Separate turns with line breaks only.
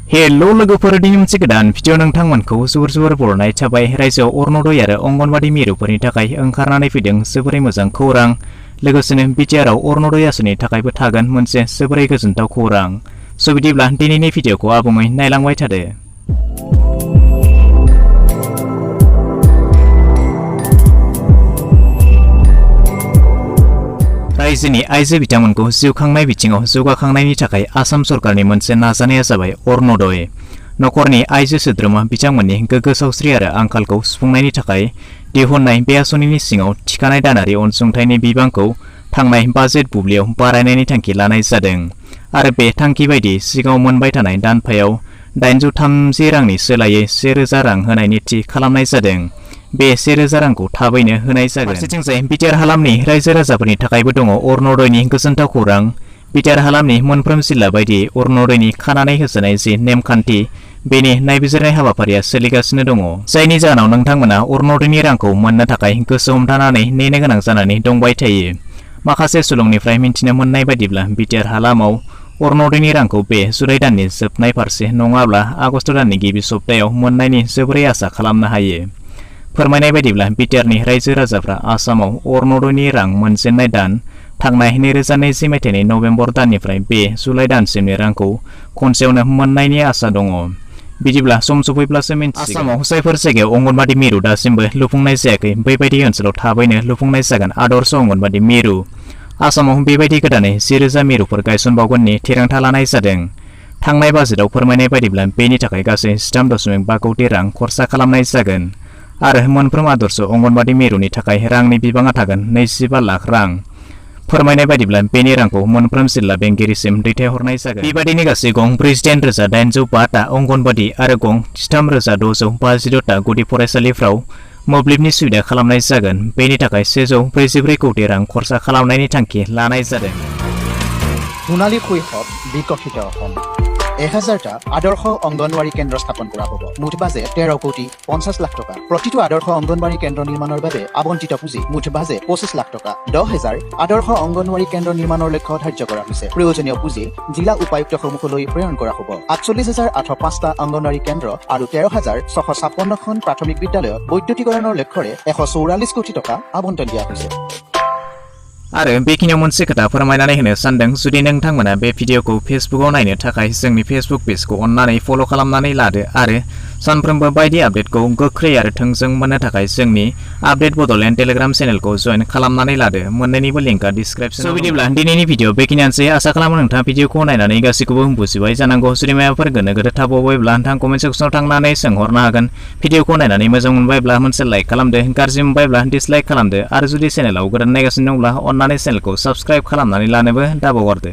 Hello लोगोफोरनि मोनसे गोदान भिडिअ नोंथांमोनखौ जोबोर बरायनाय थाबाय। रायजोआव अरुणोदय आरो अंगनबादि मिरुफोरनि थाखाय ओंखारनानै फैदों जोबोरै मोजां खौरां। लोगोसेनो BTR आव अरुणोदय आसनि थाखायबो थागोन मोनसे जोबोरै गोजोनथाव खौरां। स' बिदिब्ला दिनैनि भिडिअखौ आबुङै नायलांबाय थादो। रायजोनि आइजो बिथांमोनखौ जिउ खांनाय बिथिङाव जौगाखांनायनि थाखाय आसाम सरकारनि मोनसे नाजानाया जाबाय अरुणोदय। नखरनि आइजो सोद्रोमा बिथांमोननि गोग्गो सावस्रि आरो आंखालखौ सुफुंनायनि थाखाय दिहुननाय बे आसनिनि सिङाव थिखानाय दानारि अनसुंथाइनि बिबांखौ थांनाय बाजेट बुब्लियाव बारायनायनि थांखि लानाय जादों आरो बे थांखि बायदि सिगाङाव मोनबाय थानाय दानफायाव 830 रांनि सोलायै 1000 रां होनायनि थि खालामनाय जादों। बे 1000 रांखौ थाबैनो होनाय जागोन। फारसेथिंजाय BTR हालामनि रायजो राजाफोरनि थाखायबो दङ अरुणोदयनि गोजोनथाव खौरां। BTR हालामनि मोनफ्रोम जिल्ला बायदि अरुणोदयनि खानानै होजानाय जि नेमखान्थि बेनि नायबिजिरनाय हाबाफारिया सोलिगासिनो दङ, जायनि जाहोनाव नोंथांमोना अरुणोदयनि रांखौ मोननो थाखाय गोसो हमथानानै नेनो गोनां जानानै दंबाय थायो। माखासे सुलुंनिफ्राय मिन्थिनो मोननाय बायदिब्ला BTR हालामाव अरुणोदयनि रांखौ बे जुलाइ दाननि जोबनाय फारसे नङाब्ला आगस्ट दाननि गिबि सप्तायाव मोननायनि जोबोरै आसा खालामनो हायो। फोरमायनाय बायदिब्ला BTRनि रायजो राजाफ्रा आसामाव अरुणोदयनि रां मोनजेननाय दान थांनाय 2020 मायथाइनि नभेम्बर दाननिफ्राय बे जुलाइ दानसिमनि रांखौ खनसेयावनो मोननायनि आसा दङ। बिदिब्ला सम सफैब्लासो मिन्थिगोन। आसामाव जायफोर जायगायाव अंगनबादि मिरु दासिमबो लुफुंनाय जायाखै बेबायदि ओनसोलाव थाबैनो लुफुंनाय जागोन आदर्श अंगनबादि मिरु। आसामाव बेबायदि गोदानै 10,000 मिरुफोर गायसनबावगोननि थिरांथा लानाय जादों। थांनाय बाजेटआव फोरमायनाय बायदिब्ला बेनि थाखाय गासै 13.5 कोटि रां खरसा खालामनाय जागोन आरो मोनफ्रोम आदर्श अंगनबादि मिरुनि थाखाय रांनि बिबाङा थागोन 25 लाख रां। फोरमायनाय बायदिब्ला बेनि रांखौ मोनफ्रोम जिल्ला बेंगिरिसिम दैथायहरनाय जागोन। बेबायदिनो गासै गं 48,805 ता अंगनबादि आरो गं 33,652 ता गुदि फरायसालिफ्राव मोब्लिबनि सुबिदा खालामनाय जागोन। बेनि थाखाय 144 कोटि रां खरसा खालामनायनि थांखि लानाय जादों।
সোণালী শৈশৱ বিকশিত অসম 1000টা আদৰ্শ অংগনৱাড়ী কেন্দ্ৰ স্থাপন কৰা হ'ব। মুঠ বাজেট 13 কোটি 50 লাখ টকা। প্ৰতিটো আদৰ্শ অংগনৱাড়ী কেন্দ্ৰ নিৰ্মাণৰ বাবে আবণ্টিত পুঁজি মুঠ বাজেট 25 লাখ টকা। 10,000 আদৰ্শ অংগনৱাড়ী কেন্দ্ৰ নিৰ্মাণৰ লক্ষ্য ধাৰ্য কৰা হৈছে। প্ৰয়োজনীয় পুঁজি জিলা উপায়ুক্তসমূহলৈ প্ৰেৰণ কৰা হ'ব। 48,805টা অংগনৱাড়ী কেন্দ্ৰ আৰু 13,656খন প্ৰাথমিক বিদ্যালয়ত বৈদ্যুতিকৰণৰ লক্ষ্যৰে 144 কোটি টকা আবণ্টন দিয়া হৈছে।
आरो बेखिनियाव मोनसे खोथा फोरमायनानै होनो सानदों, जुदि नोंथांमोना बे भिडिअखौ फेसबुकआव नायनो थाखाय जोंनि फेसबुक पेजखौ अन्नानै फल' खालामनानै लादो आरो सानफ्रोमबो बायदि आपडेटखौ गोख्रै आरो थोंजों मोननो थाखाय जोंनि आपडेट बड'लेण्ड टेलिग्राम चेनेलखौ जइन खालामनानै लादो। मोन्नैनिबो लिंकआ डिसक्रिप्शनाव दं। बिदिब्ला दिनैनि भिडिअ बेखिनियानोसै। आसा खालामो नोंथाङा भिडिअखौ नायनानै गासैखौबो बुजिबाय जानांगौ। जुदि माबाफोर गोनो गोथो थाबावबायब्ला नोंथाङा कमेन्ट सेक्सनाव थांनानै सोंहरनो हागोन। भिडिअखौ नायनानै मोजां मोनबायब्ला मोनसे लाइक खालामदो, गाज्रि मोनबायब्ला डिसलाइक खालामदो आरो जुदि चेनेलाव गोदान नायगासिनो दंब्ला अन्नानै चेनेलखौ साबस्क्राइब खालामनानै लानोबो दाबावगारदो।